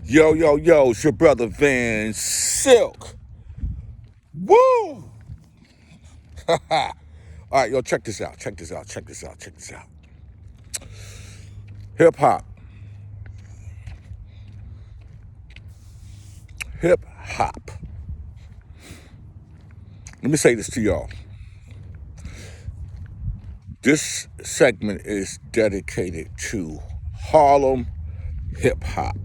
Yo, yo, yo, it's your brother VANSILK. Woo! All right, yo, check this out. Hip hop. Hip hop. Let me say this to y'all. This segment is dedicated to Harlem Hip Hop.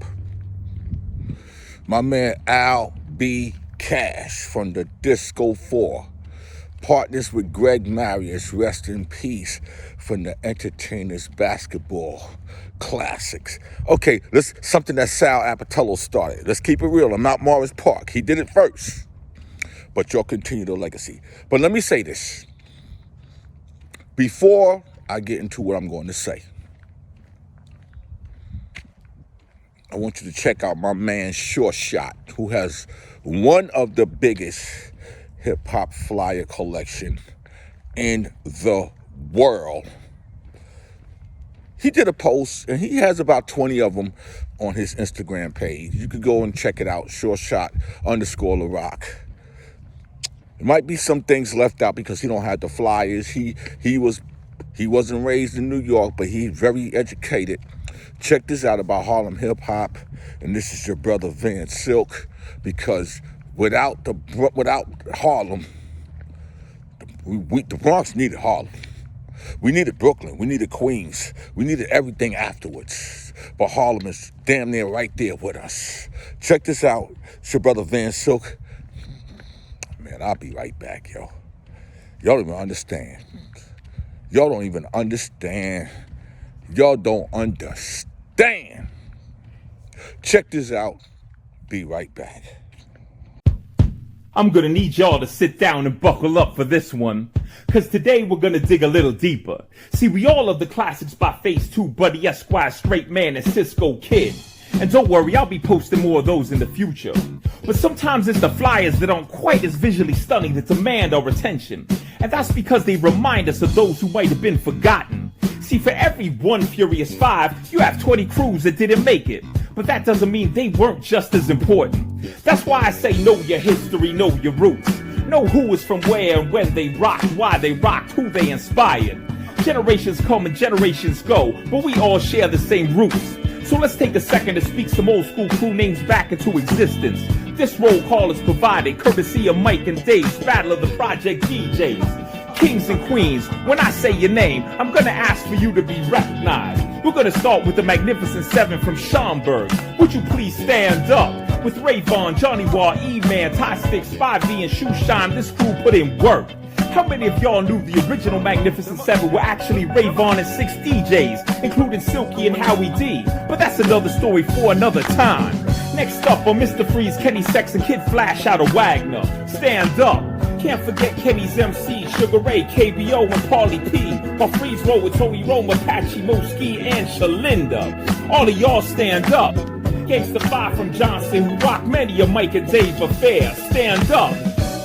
My man Al B. Cash from the Disco 4 partners with Greg Marius, rest in peace, from the Entertainers Basketball Classics. Okay, something that Sal Apatello started. Let's keep it real. I'm not Morris Park. He did it first. But y'all continue the legacy. But let me say this. Before I get into what I'm going to say, I want you to check out my man Short Shot, who has one of the biggest hip-hop flyer collection in the world. He did a post, and he has about 20 of them on his Instagram page. You could go and check it out, shortshot_LaRock. There might be some things left out because he don't have the flyers. He wasn't raised in New York, but he's very educated. Check this out about Harlem Hip Hop, and this is your brother VANSILK, because without Harlem, the Bronx needed Harlem. We needed Brooklyn. We needed Queens. We needed everything afterwards. But Harlem is damn near right there with us. Check this out. It's your brother VANSILK. Man, I'll be right back, yo. Y'all don't even understand. Y'all don't even understand. Y'all don't understand. Check this out. Be right back. I'm gonna need y'all to sit down and buckle up for this one, cause today we're gonna dig a little deeper. See, we all love the classics by Phase 2, Buddy Esquire, Straight Man, and Cisco Kid. And don't worry, I'll be posting more of those in the future. But sometimes it's the flyers that aren't quite as visually stunning that demand our attention. And that's because they remind us of those who might have been forgotten. See, for every one Furious 5, you have 20 crews that didn't make it. But that doesn't mean they weren't just as important. That's why I say know your history, know your roots. Know who was from where and when they rocked, why they rocked, who they inspired. Generations come and generations go, but we all share the same roots. So let's take a second to speak some old school crew names back into existence. This roll call is provided courtesy of Mike and Dave's Battle of the Project DJs. Kings and queens, when I say your name, I'm gonna ask for you to be recognized. We're gonna start with the Magnificent Seven from Schaumburg. Would you please stand up? With Rayvon, Johnny Wall, E-Man, Ty Sticks, 5V, and Shoe Shine, this crew put in work. How many of y'all knew the original Magnificent Seven were actually Rayvon and 6 DJs, including Silky and Howie D? But that's another story for another time. Next up are Mr. Freeze, Kenny Sex, and Kid Flash out of Wagner. Stand up. Can't forget Kenny's MC, Sugar Ray, KBO, and Paulie P. While Freeze roll with Tony Roma, Patchy, Moski, and Shalinda. All of y'all stand up. Gangsta 5 from Johnson, who rock many of Mike and Dave affair. Stand up.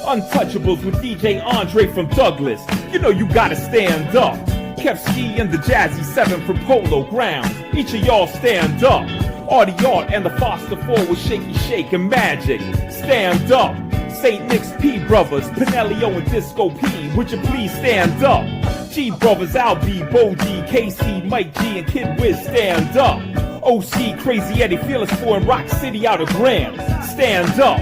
Untouchables with DJ Andre from Douglas. You know you gotta stand up. Kevski and the Jazzy 7 from Polo Grounds. Each of y'all stand up. Artie Art and the Foster 4 with Shaky Shake and Magic. Stand up. St. Nick's P Brothers, Pinelio and Disco P. Would you please stand up? G Brothers, Al B, Bo G, KC, Mike G, and Kid Wiz, stand up. OC, Crazy Eddie, Fearless 4, and Rock City out of Graham. Stand up.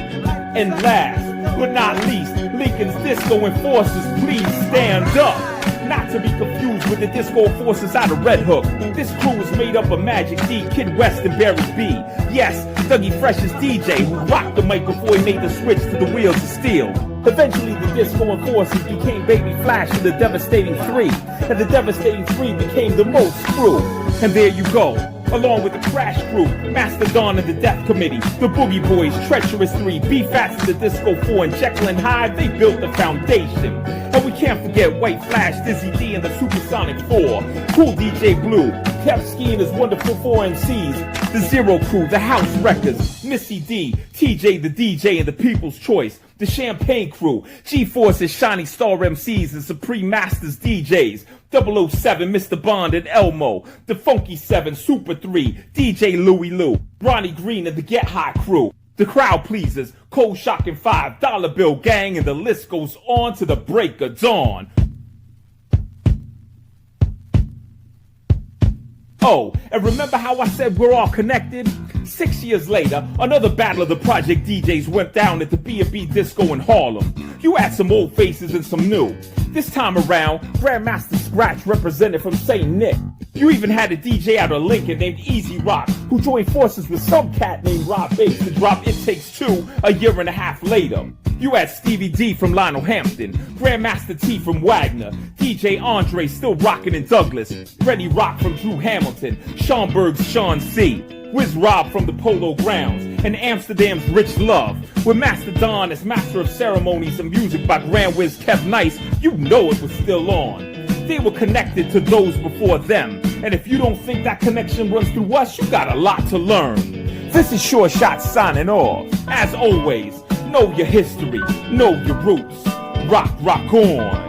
And last but not least, Lincoln's Disco Enforcers, please stand up. Not to be confused with the Disco Enforcers out of Red Hook. This crew is made up of Magic D, Kid West, and Barry B. Yes, Dougie Fresh's DJ, who rocked the mic before he made the switch to the Wheels of Steel. Eventually, the Disco Enforcers became Baby Flash and the Devastating 3. And the Devastating 3 became the Most Crew. And there you go. Along with the Crash Crew, Mastodon and the Death Committee, the Boogie Boys, Treacherous 3, B-Fats and the Disco 4, and Jekyll and Hyde, they built the foundation. And we can't forget White Flash, Dizzy D, and the Supersonic 4, Cool DJ Blue, Kevski and his wonderful 4 MCs, the Zero Crew, the House Wreckers, Missy D, TJ the DJ, and the People's Choice, The Champagne Crew, G-Force's Shiny Star MCs and Supreme Masters DJs, 007, Mr. Bond and Elmo, the Funky 7, Super 3, DJ Louie Lou, Ronnie Green and the Get High Crew, the Crowd Pleasers, Cold Shock and $5 Bill Gang, and the list goes on to the break of dawn. Oh, and remember how I said we're all connected? 6 years later, another battle of the Project DJs went down at the B&B Disco in Harlem. You had some old faces and some new. This time around, Grandmaster Scratch represented from St. Nick. You even had a DJ out of Lincoln named Easy Rock, who joined forces with some cat named Rob Bates to drop It Takes Two a year and a half later. You had Stevie D from Lionel Hampton, Grandmaster T from Wagner, DJ Andre still rocking in Douglas, Freddie Rock from Drew Hamilton, Schomburg's Sean C., Wiz Rob from the Polo Grounds, and Amsterdam's Rich Love. With Master Don as master of ceremonies and music by Grand Wiz Kev Nice, you know it was still on. They were connected to those before them, and if you don't think that connection runs through us, you got a lot to learn. This is Sure Shot signing off. As always, know your history, know your roots. Rock on.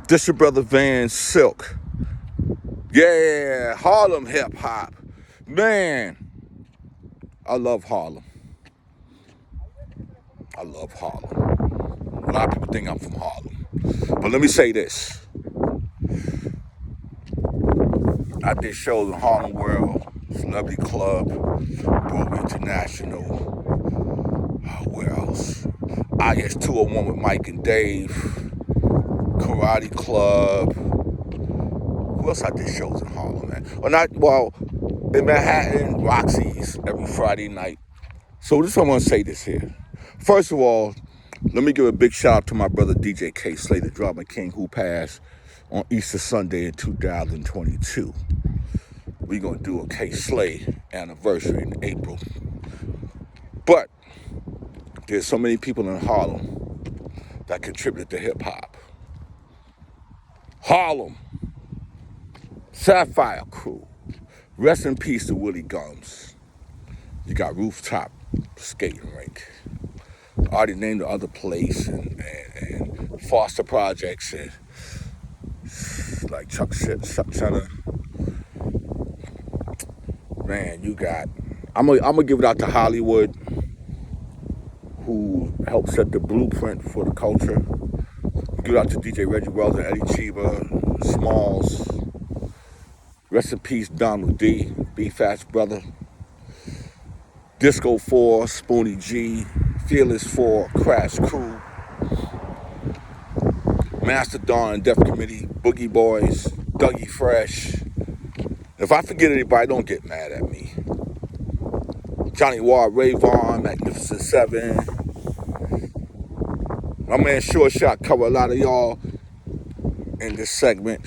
This your brother VANSILK. Yeah, Harlem Hip Hop. Man, I love Harlem. I love Harlem. A lot of people think I'm from Harlem. But let me say this. I did shows in Harlem World, Celebrity Club, Broadway International. Where else? IS 201 with Mike and Dave. Karate Club. Who else I did shows in Harlem, man? In Manhattan, Roxy's every Friday night. So I want to say this here. First of all, let me give a big shout out to my brother DJ K. Slay, the drama king, who passed on Easter Sunday in 2022. We're going to do a K. Slay anniversary in April. But there's so many people in Harlem that contributed to hip hop. Harlem, Sapphire Crew, rest in peace to Willie Gums. You got Rooftop Skating Rink. I already named the other place and Foster Projects and like Chuck Center. Man, you got. I'm gonna give it out to Hollywood, who helped set the blueprint for the culture. Give it out to DJ Reggie Wells and Eddie Chiba, Smalls. Rest in peace, Donald D, B-Fat's brother. Disco 4, Spoonie G, Fearless 4, Crash Crew. Master Don, Def Committee, Boogie Boys, Dougie Fresh. If I forget anybody, don't get mad at me. Johnny Ward, Ray Vaughn, Magnificent 7. My man Sure Shot covered a lot of y'all in this segment.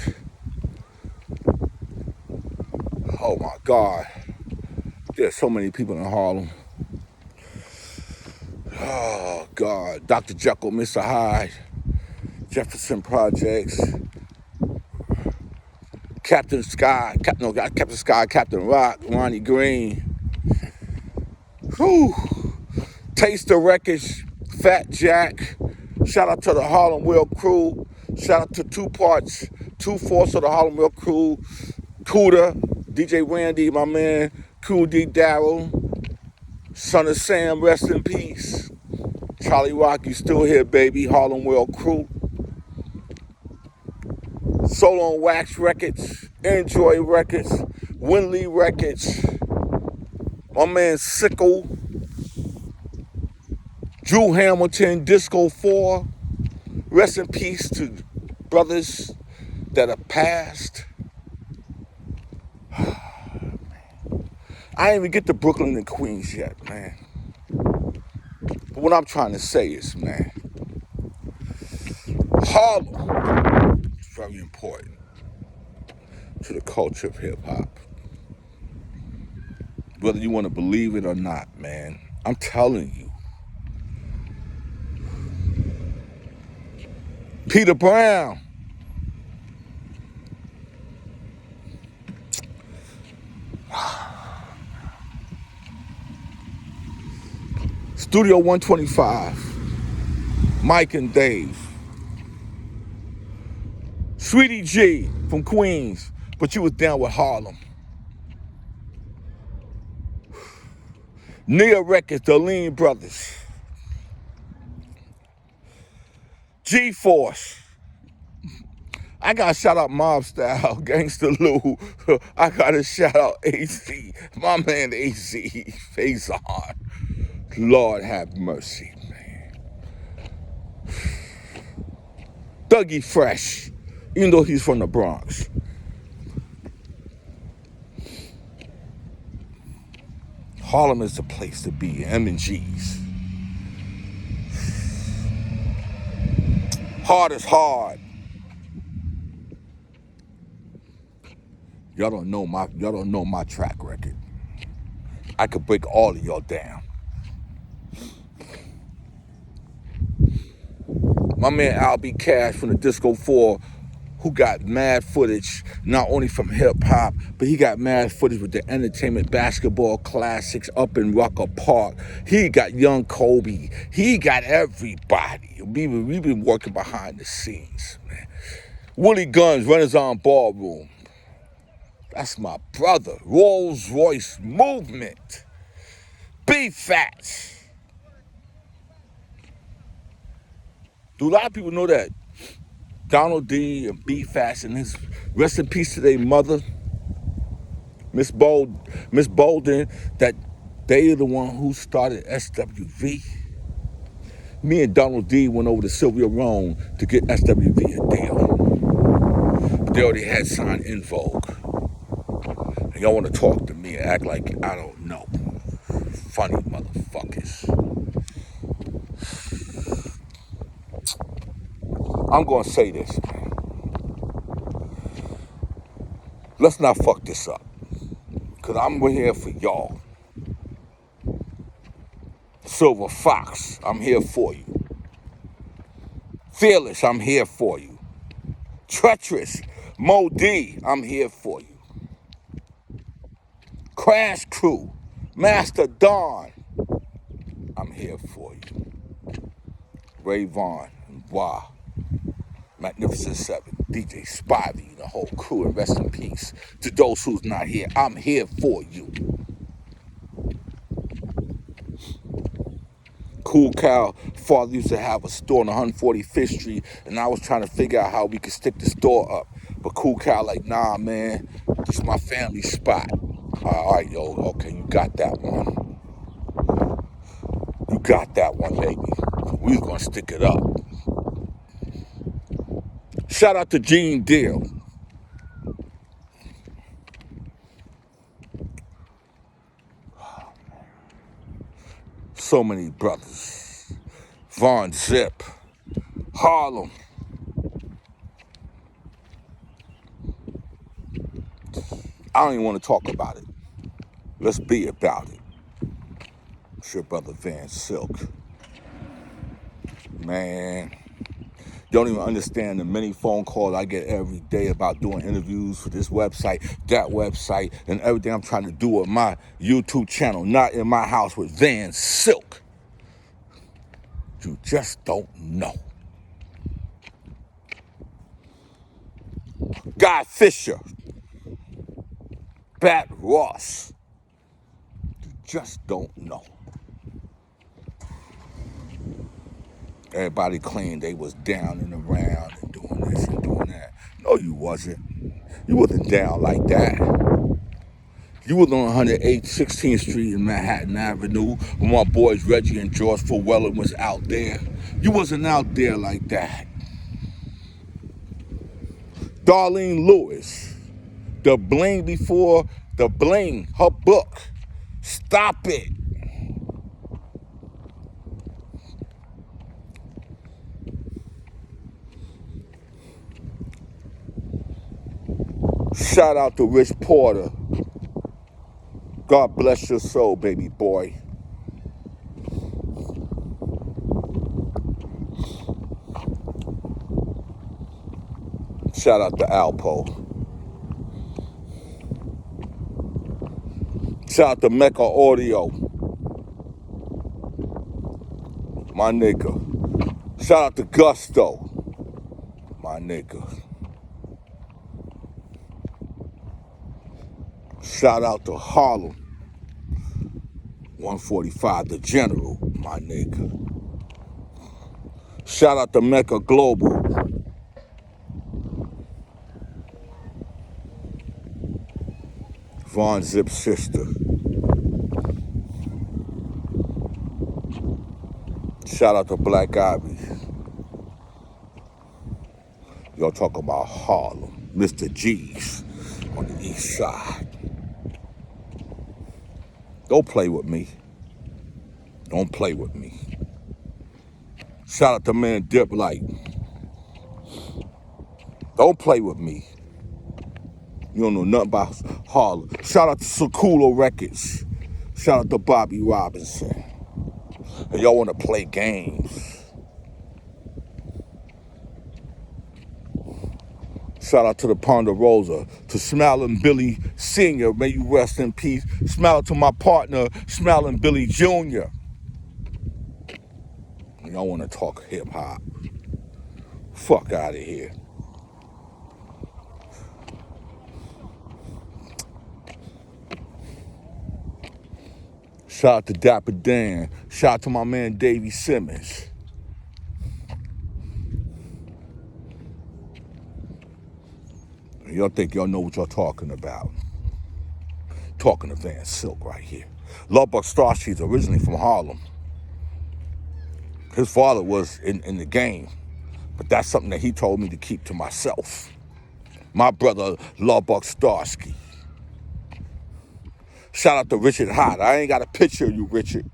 Oh my God. There's so many people in Harlem. Oh God. Dr. Jekyll, Mr. Hyde, Jefferson Projects, Captain Sky, Captain Rock, Ronnie Green. Whew. Taste the Wreckage, Fat Jack. Shout out to the Harlem World crew. Shout out to 2/4 of the Harlem World crew. Cuda, DJ Randy, my man, Cool D Darryl, Son of Sam, rest in peace. Charlie Rock, you still here, baby. Harlem World Crew. Solo on Wax Records, Enjoy Records, Winley Records. My man Sickle, Drew Hamilton, Disco 4. Rest in peace to brothers that have passed. I ain't even get to Brooklyn and Queens yet, man. But what I'm trying to say is, man, Harlem is very important to the culture of hip hop. Whether you want to believe it or not, man, I'm telling you. Peter Brown. Studio 125. Mike and Dave. Sweetie G from Queens, but you was down with Harlem. Nia Records, the Lean Brothers. G-Force. I gotta shout out Mob Style, Gangsta Lou. I gotta shout out AC, my man AC, Faison. Lord have mercy, man. Dougie Fresh, even though he's from the Bronx. Harlem is the place to be, M&G's. Hard is hard. Y'all don't know my track record. I could break all of y'all down. My man Al B. Cash from the Disco 4, who got mad footage, not only from hip hop, but he got mad footage with the entertainment basketball classics up in Rucker Park. He got Young Kobe. He got everybody. We've been working behind the scenes, man. Willie Guns, Renaissance Ballroom. That's my brother. Rolls Royce Movement. B-Fats. Do a lot of people know that Donald D and B-Fats and his rest in peace to their mother, Miss Bolden, that they are the one who started SWV? Me and Donald D went over to Sylvia Rome to get SWV a deal. But they already had signed In Vogue. And y'all want to talk to me and act like I don't know. Funny motherfuckers. I'm going to say this, man. Let's not fuck this up. Because I'm here for y'all. Silver Fox, I'm here for you. Fearless, I'm here for you. Treacherous, Mo D, I'm here for you. Crash Crew, Master Don, I'm here for you. Ray Vaughn, Wah, Magnificent Seven, DJ Spivey, the whole crew, and rest in peace. To those who's not here, I'm here for you. Cool Cal father used to have a store on 145th Street, and I was trying to figure out how we could stick the store up. But Cool Cal like, nah, man, this is my family spot. All right, yo, okay, you got that one. You got that one, baby. We was gonna stick it up. Shout out to Gene Deal. So many brothers. Von Zip. Harlem. I don't even want to talk about it. Let's be about it. It's your brother VANSILK. Man, you don't even understand the many phone calls I get every day about doing interviews for this website, that website, and everything I'm trying to do with my YouTube channel, not in my house with VANSILK. You just don't know. Guy Fisher. Bat Ross. You just don't know. Everybody claimed they was down and around and doing this and doing that. No, you wasn't. You wasn't down like that. You was on 108th, 16th Street in Manhattan Avenue when my boys Reggie and George Fowellen was out there. You wasn't out there like that. Darlene Lewis, the bling before the bling, her book. Stop it. Shout out to Rich Porter. God bless your soul, baby boy. Shout out to Alpo. Shout out to Mecca Audio. My nigga. Shout out to Gusto. My nigga. Shout out to Harlem 145, the General, my nigga. Shout out to Mecca Global. Von Zip's sister. Shout out to Black Ivy. Y'all talking about Harlem, Mr. G's on the east side. Don't play with me. Don't play with me. Shout out to man Dip Light. Don't play with me. You don't know nothing about Harlem. Shout out to Sakula Records. Shout out to Bobby Robinson. And y'all want to play games. Shout out to the Ponderosa, to Smiling Billy Sr., may you rest in peace. Shout out to my partner, Smiling Billy Jr. Y'all want to talk hip hop. Fuck out of here. Shout out to Dapper Dan. Shout out to my man Davey Simmons. Y'all think y'all know what y'all talking about. Talking to VANSILK right here. Lubbock Starsky's originally from Harlem. His father was in the game, but that's something that he told me to keep to myself. My brother, Lubbock Starsky. Shout out to Richard Hott. I ain't got a picture of you, Richard.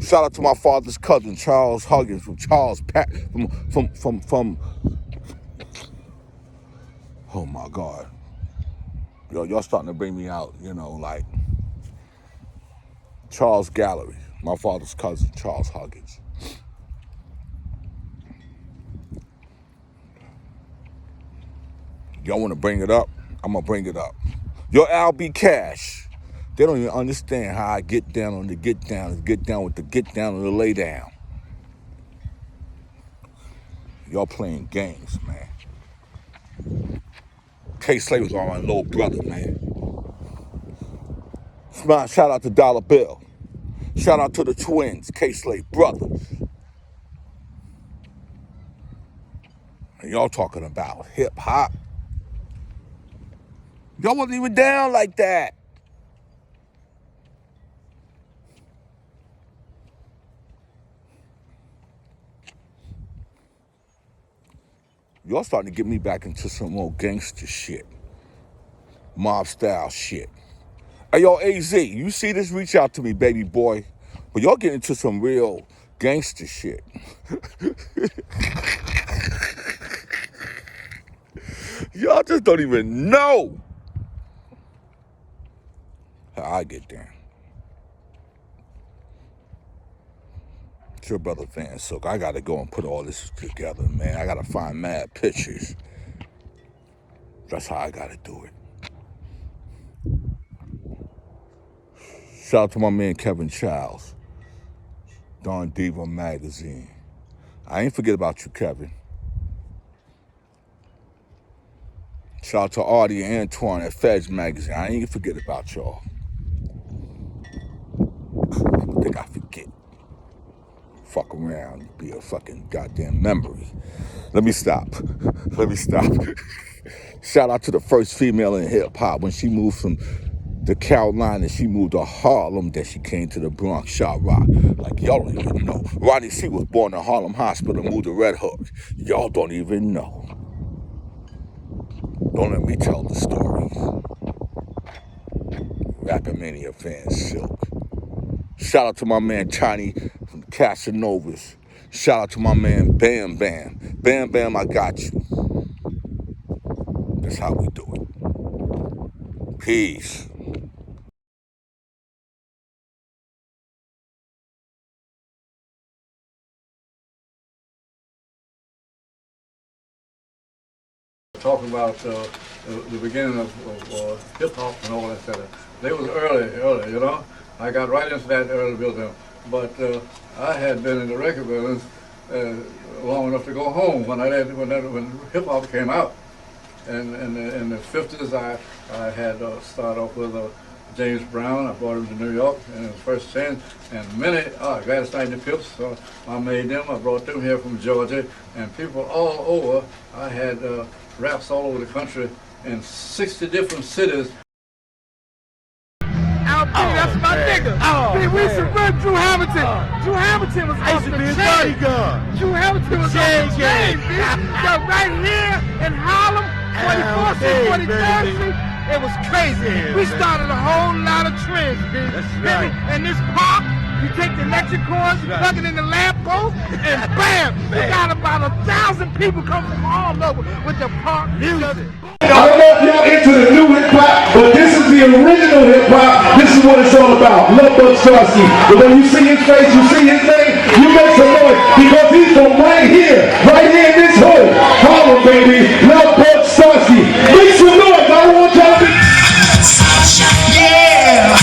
Shout out to my father's cousin, Charles Huggins, from oh my God. Y'all starting to bring me out, you know, like Charles Gallery, my father's cousin, Charles Huggins. Y'all want to bring it up? I'm going to bring it up. Your LB Cash, they don't even understand how I get down on the get down with the get down and the lay down. Y'all playing games, man. K-Slay was all my little brother, man. Shout out to Dollar Bill. Shout out to the twins, K-Slay brothers. And y'all talking about hip hop. Y'all wasn't even down like that. Y'all starting to get me back into some more gangster shit. Mob style shit. Hey, yo, AZ, you see this? Reach out to me, baby boy. But y'all get into some real gangster shit. Y'all just don't even know how I get down. It's your brother VANSILK. I gotta go and put all this together, man. I gotta find mad pictures. That's how I gotta do it. Shout out to my man Kevin Childs, Don Diva Magazine. I ain't forget about you, Kevin. Shout out to Artie and Antoine at Feds Magazine. I ain't gonna forget about y'all. I think I forget. Fuck around, be a fucking goddamn memory. Let me stop. Let me stop. Shout out to the first female in hip hop. When she moved from the Carolinas, she moved to Harlem, then she came to the Bronx, Shot Rock. Like, y'all don't even know. Ronnie C was born in Harlem Hospital, moved to Red Hook. Y'all don't even know. Don't let me tell the story. Rappamania VANSILK. Shout out to my man Tiny from the Casanovas. Shout out to my man Bam Bam. Bam Bam, I got you. That's how we do it. Peace. Talk about the beginning of hip hop and all that stuff. They was early, you know. I got right into that early building, but I had been in the record business long enough to go home when hip hop came out. And in the 50s, I had started off with James Brown. I brought him to New York in his first chance, and many Gladys Knight and the Pips. So I made them. I brought them here from Georgia, and people all over. I had raps all over the country in 60 different cities. That's my nigga. See, we used to run Drew Hamilton. Drew Hamilton was off the chain. Drew Hamilton was off the chain, bitch. So right here in Harlem, 24th Street, 43rd Street, it was crazy. We started a whole lot of trends, bitch. That's right. And this pop, you take the electric cords, you plug it in the lamp post, and bam, you got about 1,000 people come from all over with the pop music. I don't know if y'all into the new hip hop, but this is the original hip hop. This is what it's all about. Love Bud Starsky. But when you see his face, you see his name, you make some noise because he's from right here in this hood. Harlem, baby. Love Bud Starsky. Make some noise. I want y'all to. Yeah.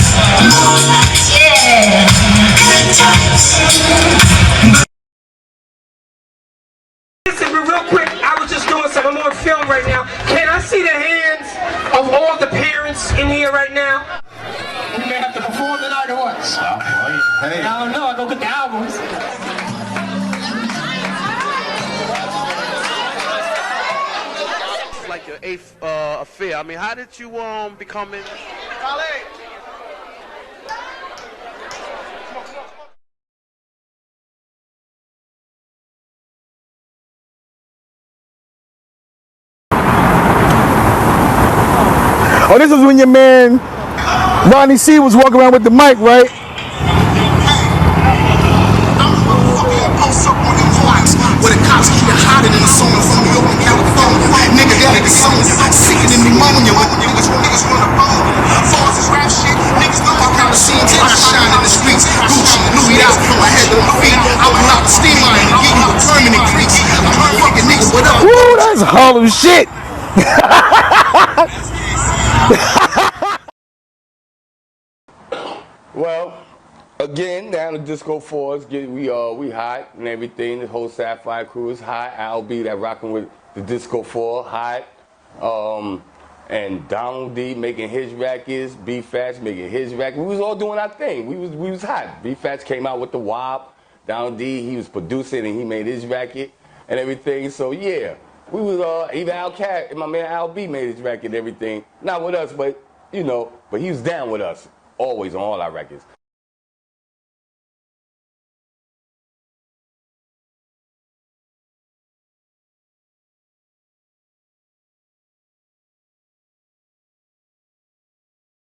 Listen, real quick, I was just doing something. I'm on film right now. Can I see the hands of all the parents in here right now? We may have to perform tonight or what? Hey. I don't know. I go get the albums. Like your eighth affair. I mean, how did you become in? Oh, this is when your man Ronnie C was walking around with the mic, right? Where the cops keep it hotter than the summer from New York and California. Nigga, that is summer sicker than pneumonia. Niggas run the phone. Far as this rap shit, niggas know my kind of scenes. I shine in the streets. Gucci, Louis out from my head to my feet. I will knock the steam iron and give you a permanent crease. I'm fucking nigga, what up? Woo, that's Harlem shit. Well, again, down the Disco 4s, we hot and everything. The whole Sapphire crew is hot. Al B that rocking with the Disco 4, hot. And Donald D making his records, B-Fats making his records. We was all doing our thing. We was hot. B-Fats came out with the WAP. Donald D, he was producing and he made his record and everything. So yeah, we was even Al Cat and my man Al B made his record and everything. Not with us, but you know, but he was down with us always on all our records.